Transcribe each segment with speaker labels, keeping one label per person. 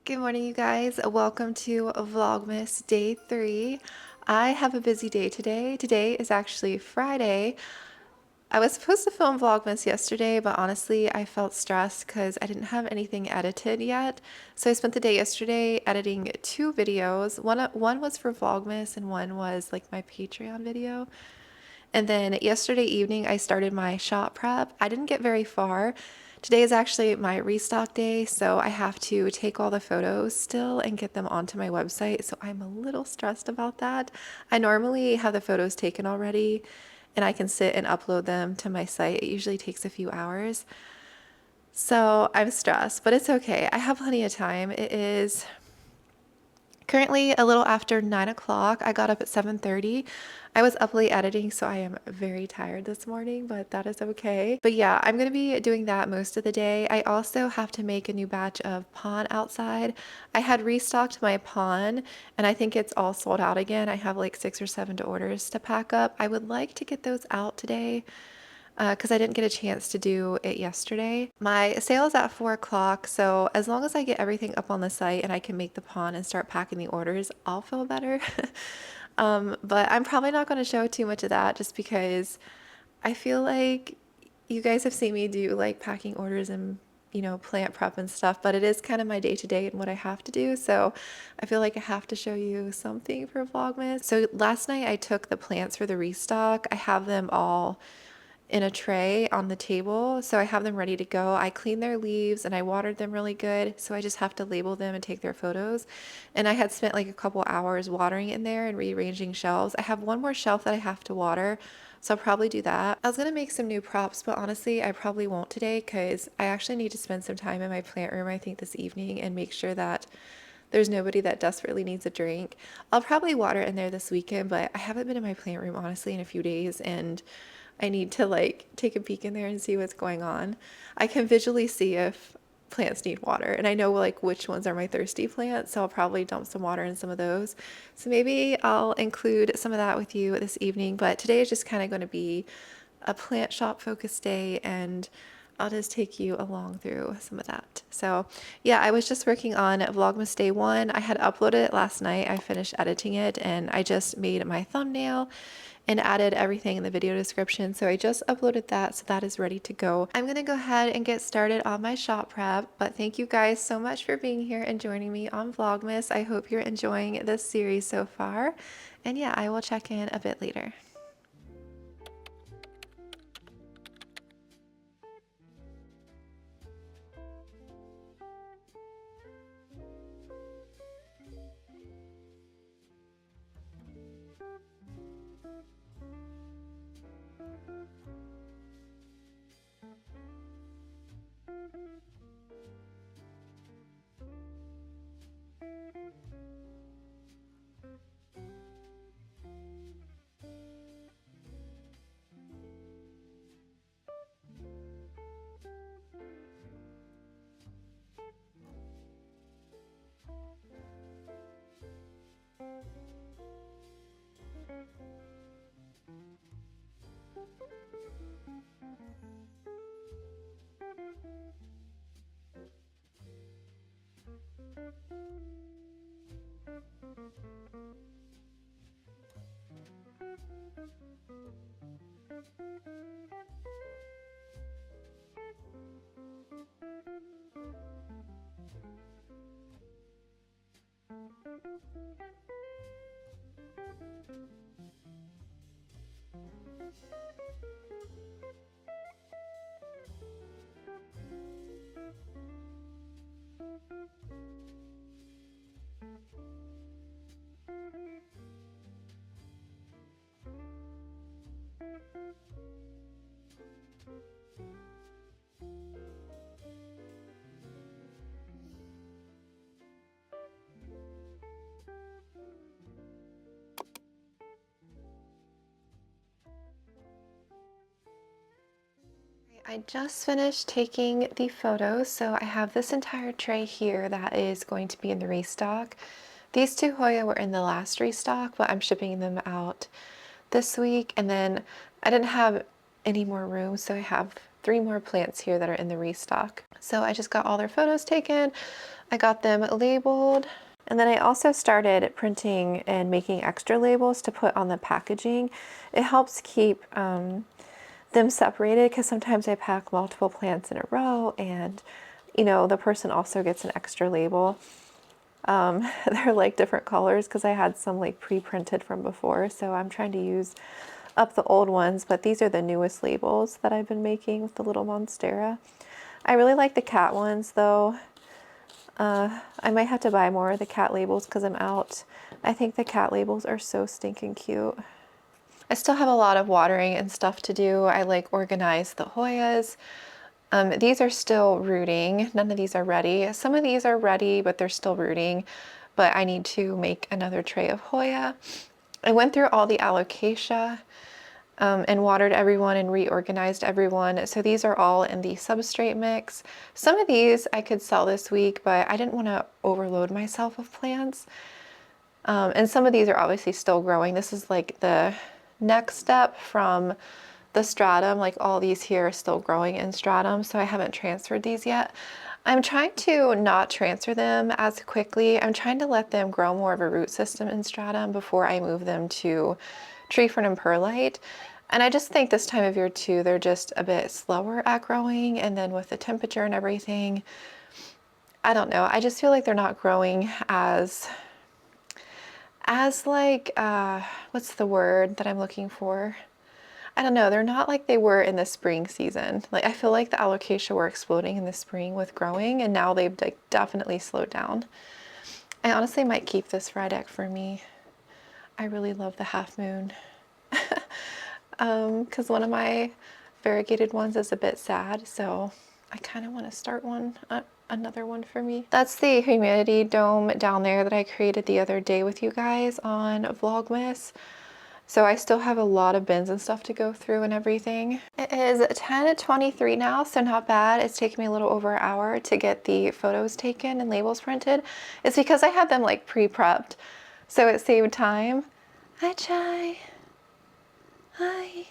Speaker 1: Good morning, you guys. Welcome to Vlogmas Day 3. I have a busy day today. Today is actually Friday. I was supposed to film Vlogmas yesterday, but honestly, I felt stressed because I didn't have anything edited yet. So I spent the day yesterday editing 2 videos. One was for Vlogmas and one was like my Patreon video. And then yesterday evening, I started my shop prep. I didn't get very far. Today is actually my restock day, so I have to take all the photos still and get them onto my website. So I'm a little stressed about that. I normally have the photos taken already and I can sit and upload them to my site. It usually takes a few hours. So I'm stressed, but it's okay. I have plenty of time. It is currently a little after 9 o'clock. I got up at 7:30. I was up late editing, so I am very tired this morning, but that is okay. But yeah, I'm going to be doing that most of the day. I also have to make a new batch of pond outside. I had restocked my pond, and I think it's all sold out again. I have like 6 or 7 orders to pack up. I would like to get those out today because I didn't get a chance to do it yesterday. My sale is at 4 o'clock, so as long as I get everything up on the site and I can make the pond and start packing the orders, I'll feel better. But I'm probably not going to show too much of that just because I feel like you guys have seen me do like packing orders and plant prep and stuff, but it is kind of my day to day and what I have to do. So I feel like I have to show you something for Vlogmas. So last night I took the plants for the restock. I have them all in a tray on the table, so I have them ready to go. I cleaned their leaves and I watered them really good, so I just have to label them and take their photos. And I had spent like a couple hours watering in there and rearranging shelves. I have one more shelf that I have to water, so I'll probably do that. I was gonna make some new props, but honestly I probably won't today because I actually need to spend some time in my plant room, I think, this evening and make sure that there's nobody that desperately needs a drink. I'll probably water in there this weekend, but I haven't been in my plant room honestly in a few days, and I need to like take a peek in there and see what's going on. I can visually see if plants need water, and I know like which ones are my thirsty plants, so I'll probably dump some water in some of those. So maybe I'll include some of that with you this evening, but today is just kind of going to be a plant shop focused day, and I'll just take you along through some of that. So yeah, I was just working on Vlogmas Day 1. I had uploaded it last night. I finished editing it and I just made my thumbnail and added everything in the video description. So I just uploaded that, so that is ready to go. I'm gonna go ahead and get started on my shop prep, but thank you guys so much for being here and joining me on Vlogmas. I hope you're enjoying this series so far. And yeah, I will check in a bit later. I just finished taking the photos, so I have this entire tray here that is going to be in the restock. These 2 Hoya were in the last restock, but I'm shipping them out this week, and then I didn't have any more room, so I have 3 more plants here that are in the restock. So I just got all their photos taken. I got them labeled. And then I also started printing and making extra labels to put on the packaging. It helps keep them separated because sometimes I pack multiple plants in a row and, you know, the person also gets an extra label. They're like different colors because I had some like pre-printed from before, so I'm trying to use up the old ones, but these are the newest labels that I've been making with the little Monstera. I really like the cat ones though. I might have to buy more of the cat labels because I'm out. I think the cat labels are so stinking cute. I still have a lot of watering and stuff to do. I like organize the Hoyas. These are still rooting. None of these are ready. Some of these are ready, but they're still rooting. But I need to make another tray of Hoya. I went through all the alocasia and watered everyone and reorganized everyone. So these are all in the substrate mix. Some of these I could sell this week, but I didn't want to overload myself with plants. And some of these are obviously still growing. This is like the next step from the stratum. Like all these here are still growing in stratum, so I haven't transferred these yet. I'm trying to not transfer them as quickly. I'm trying to let them grow more of a root system in stratum before I move them to tree fern and perlite. And I just think this time of year too, they're just a bit slower at growing, and then with the temperature and everything, I don't know, I just feel like they're not growing as like, what's the word that I'm looking for? I don't know, they're not like they were in the spring season. Like I feel like the alocasia were exploding in the spring with growing, and now they've like definitely slowed down. I honestly might keep this Frydek for me. I really love the half moon. Because one of my variegated ones is a bit sad, so I kind of want to start one, another one for me. That's the humidity dome down there that I created the other day with you guys on Vlogmas. So I still have a lot of bins and stuff to go through and everything. It is 10:23 now, so not bad. It's taken me a little over an hour to get the photos taken and labels printed. It's because I had them like pre-prepped, so it saved time. Hi, Chai. Hi.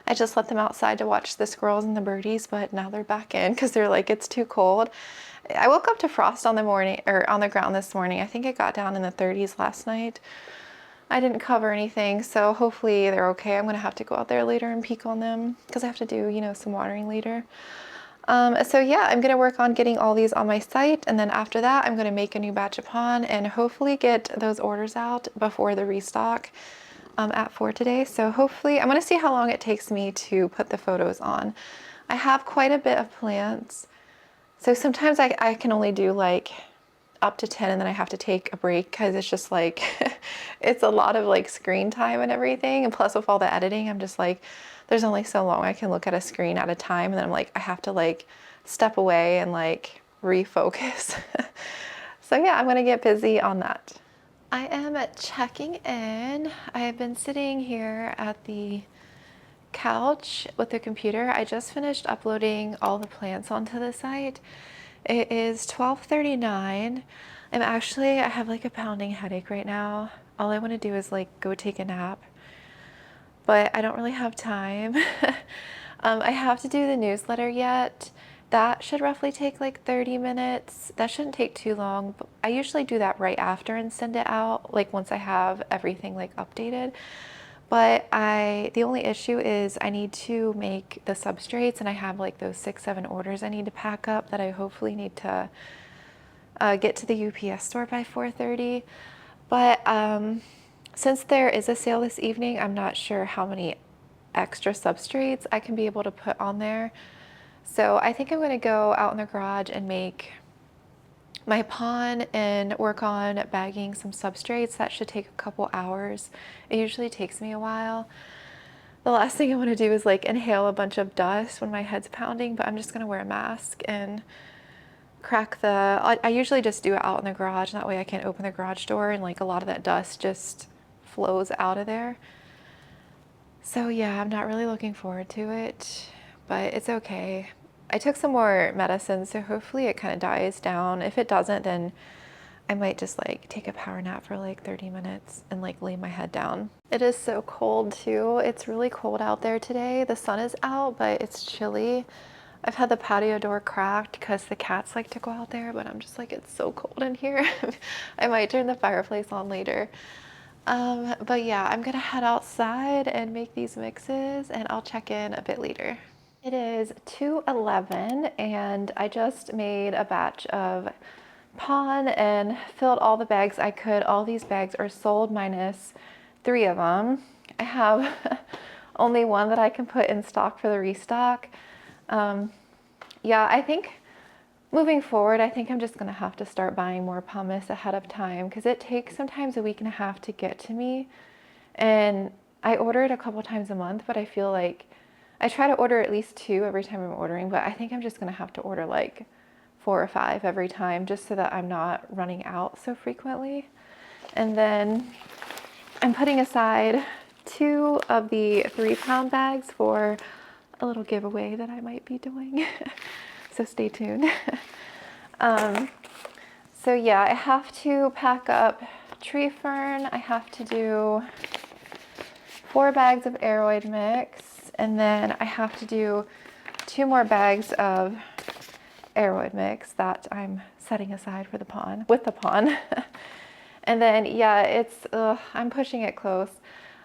Speaker 1: I just let them outside to watch the squirrels and the birdies, but now they're back in because they're like, it's too cold. I woke up to frost on the morning, or on the ground this morning. I think it got down in the 30s last night. I didn't cover anything, so hopefully they're okay. I'm gonna have to go out there later and peek on them because I have to do, you know, some watering later. So yeah, I'm gonna work on getting all these on my site, and then after that, I'm gonna make a new batch of pon and hopefully get those orders out before the restock at 4 today. So hopefully, I'm gonna see how long it takes me to put the photos on. I have quite a bit of plants, so sometimes I can only do like up to 10 and then I have to take a break because it's just like it's a lot of like screen time and everything, and plus with all the editing I'm just like there's only so long I can look at a screen at a time, and then I'm like I have to like step away and like refocus. So yeah, I'm gonna get busy on that. I am checking in. I have been sitting here at the couch with the computer. I just finished uploading all the plants onto the site. It is 12:39. I have like a pounding headache right now. All I want to do is like go take a nap, but I don't really have time. I have to do the newsletter yet. That should roughly take like 30 minutes. That shouldn't take too long. But I usually do that right after and send it out, like once I have everything like updated. But the only issue is I need to make the substrates, and I have like those 6-7 orders I need to pack up that I hopefully need to get to the UPS store by 4:30. But since there is a sale this evening, I'm not sure how many extra substrates I can be able to put on there. So I think I'm going to go out in the garage and make my pon and work on bagging some substrates. That should take a couple hours. It usually takes me a while. The last thing I want to do is like inhale a bunch of dust when my head's pounding, but I'm just going to wear a mask and crack I usually just do it out in the garage, and that way I can open the garage door and like a lot of that dust just flows out of there. So yeah, I'm not really looking forward to it, but it's okay. I took some more medicine, so hopefully it kind of dies down. If it doesn't, then I might just like take a power nap for like 30 minutes and like lay my head down. It is so cold too. It's really cold out there today. The sun is out, but it's chilly. I've had the patio door cracked because the cats like to go out there, but I'm just like, it's so cold in here. I might turn the fireplace on later. But yeah, I'm gonna head outside and make these mixes and I'll check in a bit later. It is 2:11 and I just made a batch of pon and filled all the bags I could. All these bags are sold minus 3 of them. I have only one that I can put in stock for the restock. Yeah, I think moving forward, I think I'm just gonna have to start buying more pumice ahead of time because it takes sometimes a week and a half to get to me. And I order it a couple times a month, but I feel like I try to order at least 2 every time I'm ordering, but I think I'm just gonna have to order like 4 or 5 every time just so that I'm not running out so frequently. And then I'm putting aside 2 of the 3-pound bags for a little giveaway that I might be doing. So stay tuned. So yeah, I have to pack up tree fern. I have to do 4 bags of aeroid mix, and then I have to do 2 more bags of aeroid mix that I'm setting aside for the pon, with the pon. And then yeah, it's I'm pushing it close.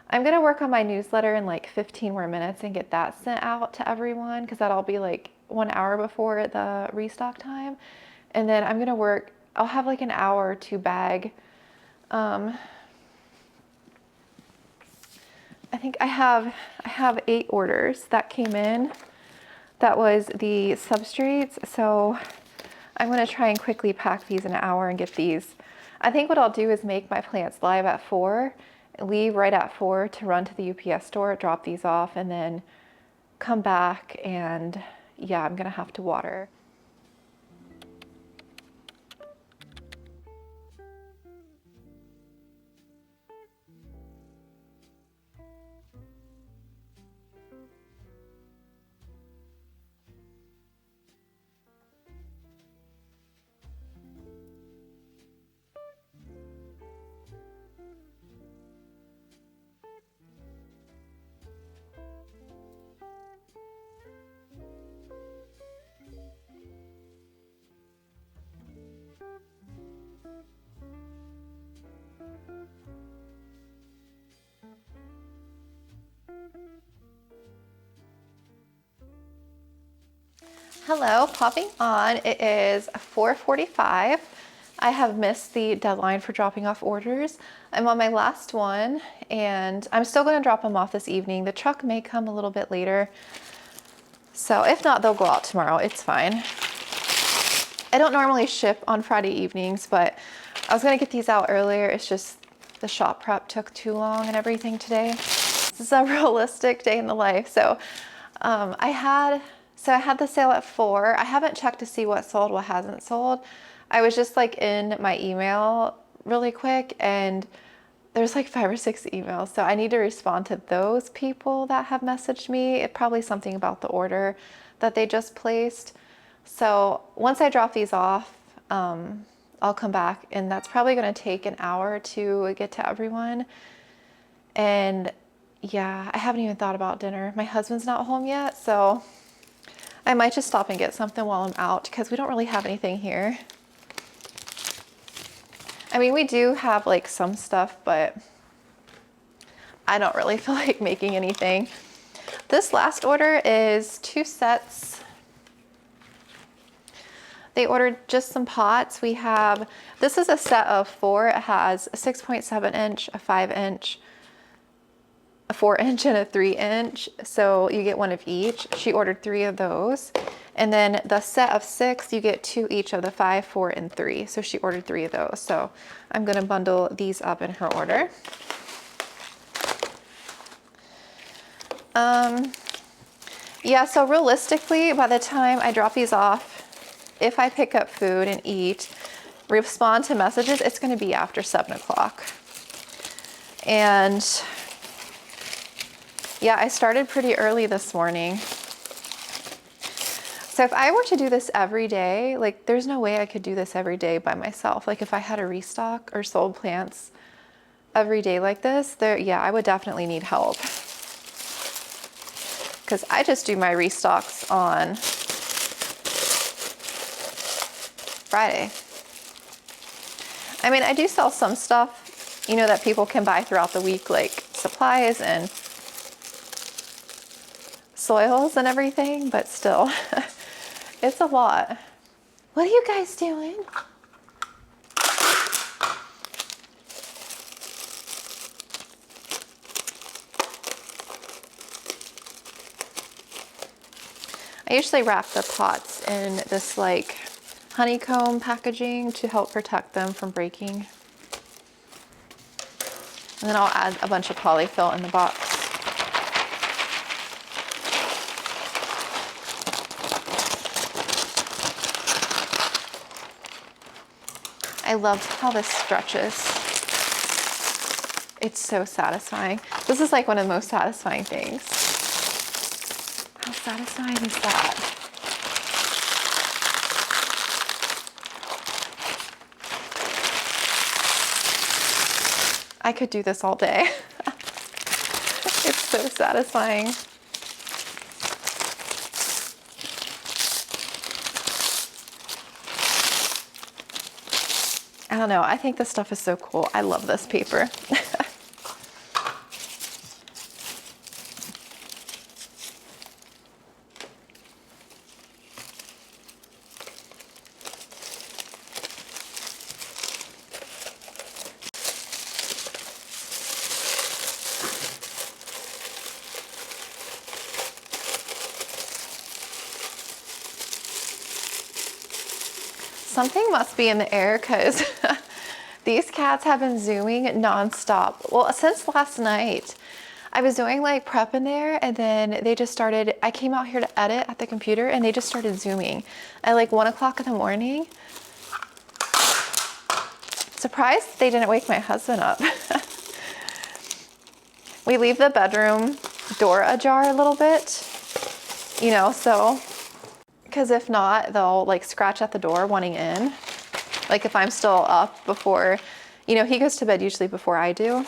Speaker 1: I'm gonna work on my newsletter in like 15 more minutes and get that sent out to everyone because that'll be like 1 hour before the restock time. And then I'm gonna work, I'll have like an hour to bag. I think I have 8 orders that came in. That was the substrates. So I'm gonna try and quickly pack these in an hour and get these. I think what I'll do is make my plants live at 4, leave right at 4 to run to the UPS store, drop these off, and then come back and yeah, I'm gonna have to water. Hello, popping on. It is 4:45. I have missed the deadline for dropping off orders. I'm on my last one and I'm still going to drop them off this evening. The truck may come a little bit later. So if not, they'll go out tomorrow. It's fine. I don't normally ship on Friday evenings, but I was going to get these out earlier. It's just the shop prep took too long and everything today. This is a realistic day in the life. So I had the sale at 4. I haven't checked to see what sold, what hasn't sold. I was just like in my email really quick and there's like 5 or 6 emails. So I need to respond to those people that have messaged me. It's probably something about the order that they just placed. So once I drop these off, I'll come back and that's probably going to take an hour to get to everyone. And yeah, I haven't even thought about dinner. My husband's not home yet, so I might just stop and get something while I'm out because we don't really have anything here. I mean, we do have like some stuff, but I don't really feel like making anything. This last order is 2 sets. They ordered just some pots. We have, this is a set of 4. It has a 6.7 inch, a 5 inch, a 4 inch, and a 3 inch. So you get 1 of each. She ordered 3 of those. And then the set of 6, you get 2 each of the 5, 4, and 3. So she ordered 3 of those. So I'm gonna bundle these up in her order. Yeah, so realistically, by the time I drop these off, if I pick up food and eat, respond to messages, it's gonna be after 7 o'clock. And yeah, I started pretty early this morning. So if I were to do this every day, like there's no way I could do this every day by myself. Like if I had a restock or sold plants every day like this, yeah, I would definitely need help. Because I just do my restocks on Friday. I mean, I do sell some stuff, you know, that people can buy throughout the week, like supplies and soils and everything, but still, it's a lot. What are you guys doing? I usually wrap the pots in this like honeycomb packaging to help protect them from breaking. And then I'll add a bunch of polyfill in the box. I love how this stretches. It's so satisfying. This is like one of the most satisfying things. How satisfying is that? I could do this all day. It's so satisfying. I don't know, I think this stuff is so cool. I love this paper. Something must be in the air because these cats have been zooming nonstop. Well, since last night, I was doing like prep in there and then they just started, I came out here to edit at the computer and they just started zooming at like 1 o'clock in the morning. Surprised they didn't wake my husband up. We leave the bedroom door ajar a little bit, you know, so because if not, they'll like scratch at the door wanting in. Like if I'm still up before, you know, he goes to bed usually before I do.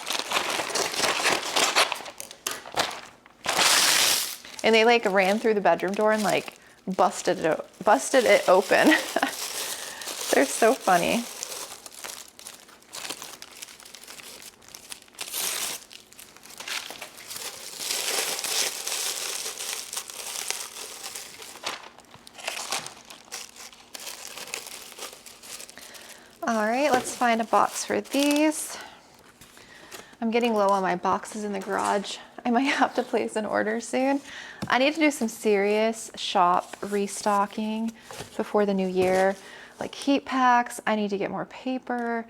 Speaker 1: And they like ran through the bedroom door and like busted it open. They're so funny. All right, let's find a box for these. I'm getting low on my boxes in the garage. I might have to place an order soon. I need to do some serious shop restocking before the new year, like heat packs. I need to get more paper.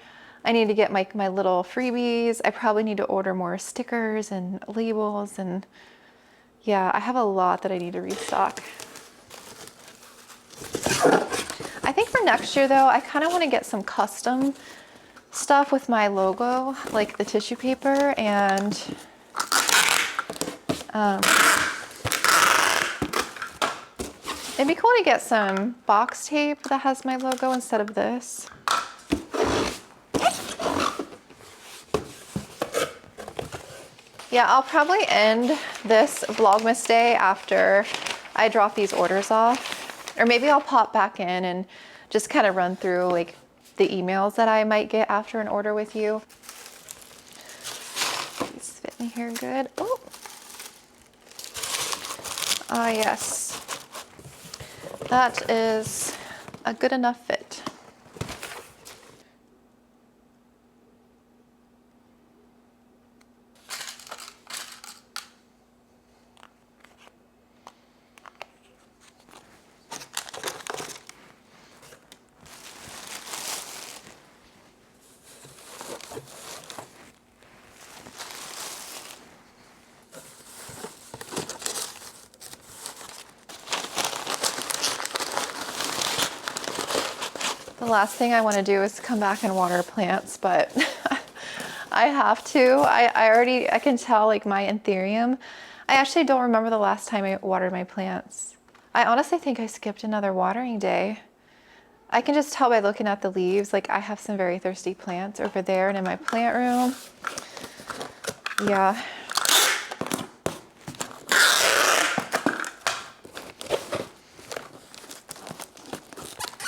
Speaker 1: I need to get my little freebies. I probably need to order more stickers and labels, and yeah, I have a lot that I need to restock. I think for next year though, I kind of want to get some custom stuff with my logo, like the tissue paper, and it'd be cool to get some box tape that has my logo instead of this. Yeah, I'll probably end this Vlogmas day after I drop these orders off. Or maybe I'll pop back in and just kind of run through like the emails that I might get after an order with you. These fit me here good. Oh. Ah, yes. That is a good enough fit. The last thing I want to do is come back and water plants, but I have to. I can tell like my anthurium. I actually don't remember the last time I watered my plants. I honestly think I skipped another watering day. I can just tell by looking at the leaves, like I have some very thirsty plants over there and in my plant room. Yeah.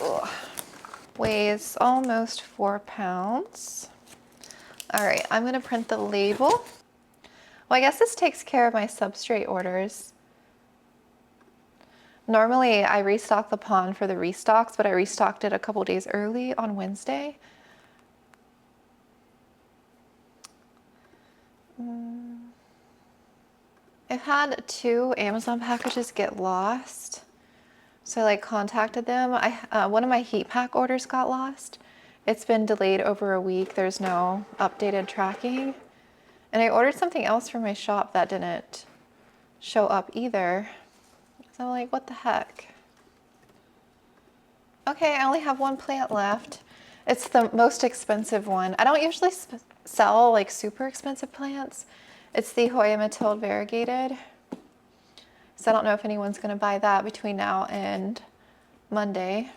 Speaker 1: Ugh. Weighs almost 4 pounds. All right, I'm gonna print the label. Well, I guess this takes care of my substrate orders. Normally I restock the pond for the restocks, but I restocked it a couple days early on Wednesday. I've had 2 Amazon packages get lost. So I like contacted them. One of my heat pack orders got lost. It's been delayed over a week. There's no updated tracking. And I ordered something else from my shop that didn't show up either. So I'm like, what the heck? Okay, I only have 1 plant left. It's the most expensive one. I don't usually sell like super expensive plants. It's the Hoya Matilde variegated. So I don't know if anyone's gonna buy that between now and Monday.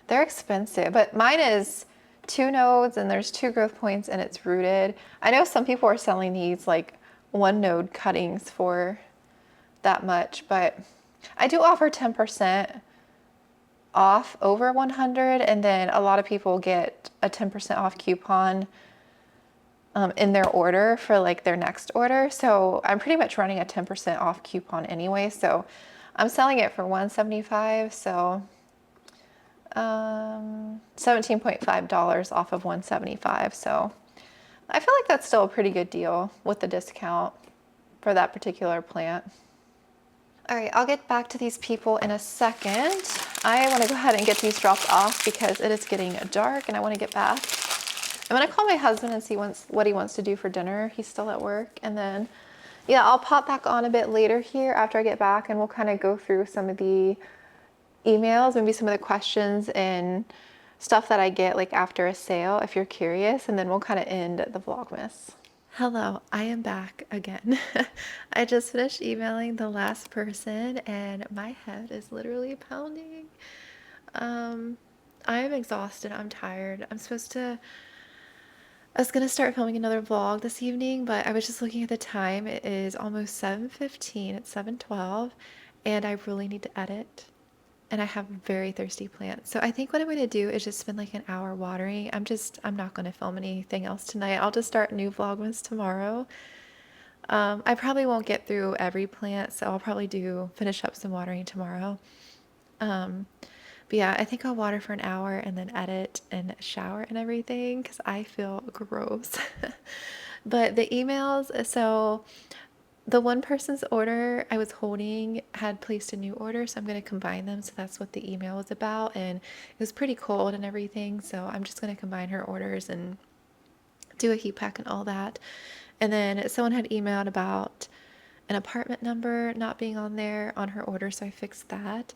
Speaker 1: They're expensive, but mine is 2 nodes and there's 2 growth points and it's rooted. I know some people are selling these like 1 node cuttings for that much, but I do offer 10% off over 100, and then a lot of people get a 10% off coupon in their order for like their next order. So I'm pretty much running a 10% off coupon anyway. So I'm selling it for $175. So $17.5 off of $175. So I feel like that's still a pretty good deal with the discount for that particular plant. All right, I'll get back to these people in a second. I want to go ahead and get these dropped off because it is getting dark and I want to get back. I'm gonna call my husband and see what he wants to do for dinner. He's still at work. And then, yeah, I'll pop back on a bit later here after I get back and we'll kind of go through some of the emails, maybe some of the questions and stuff that I get like after a sale if you're curious, and then we'll kind of end the Vlogmas. Hello, I am back again. I just finished emailing the last person and my head is literally pounding. I am exhausted. I'm tired. I was gonna start filming another vlog this evening, but I was just looking at the time. It is almost 7:15. It's 7:12 and I really need to edit. And I have very thirsty plants. So I think what I'm going to do is just spend like an hour watering. I'm not going to film anything else tonight. I'll just start new Vlogmas tomorrow. I probably won't get through every plant, so I'll probably finish up some watering tomorrow. But yeah, I think I'll water for an hour and then edit and shower and everything because I feel gross. But the emails, so the one person's order I was holding had placed a new order, so I'm going to combine them. So that's what the email was about. And it was pretty cold and everything. So I'm just going to combine her orders and do a heat pack and all that. And then someone had emailed about an apartment number not being on there on her order. So I fixed that.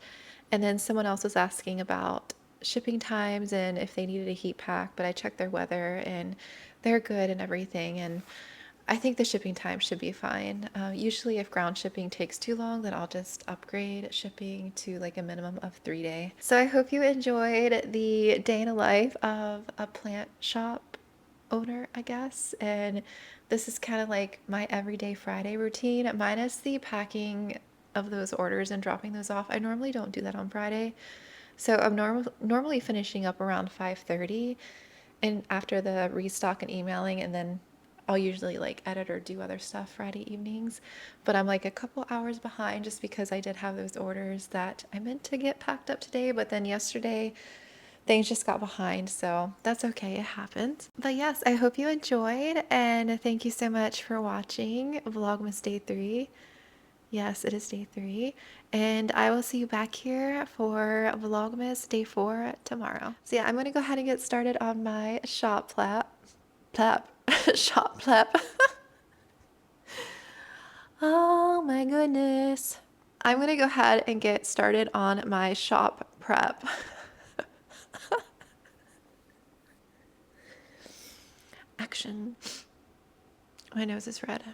Speaker 1: And then someone else was asking about shipping times and if they needed a heat pack, but I checked their weather and they're good and everything. And I think the shipping time should be fine. Usually if ground shipping takes too long, then I'll just upgrade shipping to like a minimum of 3 days. So I hope you enjoyed the day in the life of a plant shop owner, I guess. And this is kind of like my everyday Friday routine, minus the packing of those orders and dropping those off. I normally don't do that on Friday. So I'm normally finishing up around 5:30 and after the restock and emailing, and then I'll usually like edit or do other stuff Friday evenings, but I'm like a couple hours behind just because I did have those orders that I meant to get packed up today, but then yesterday things just got behind, so that's okay, it happens. But yes, I hope you enjoyed, and thank you so much for watching Vlogmas Day 3. Yes, it is Day 3, and I will see you back here for Vlogmas Day 4 tomorrow. So yeah, I'm going to go ahead and get started on my shop shop prep. Oh my goodness. I'm going to go ahead and get started on my shop prep. Action. My nose is red.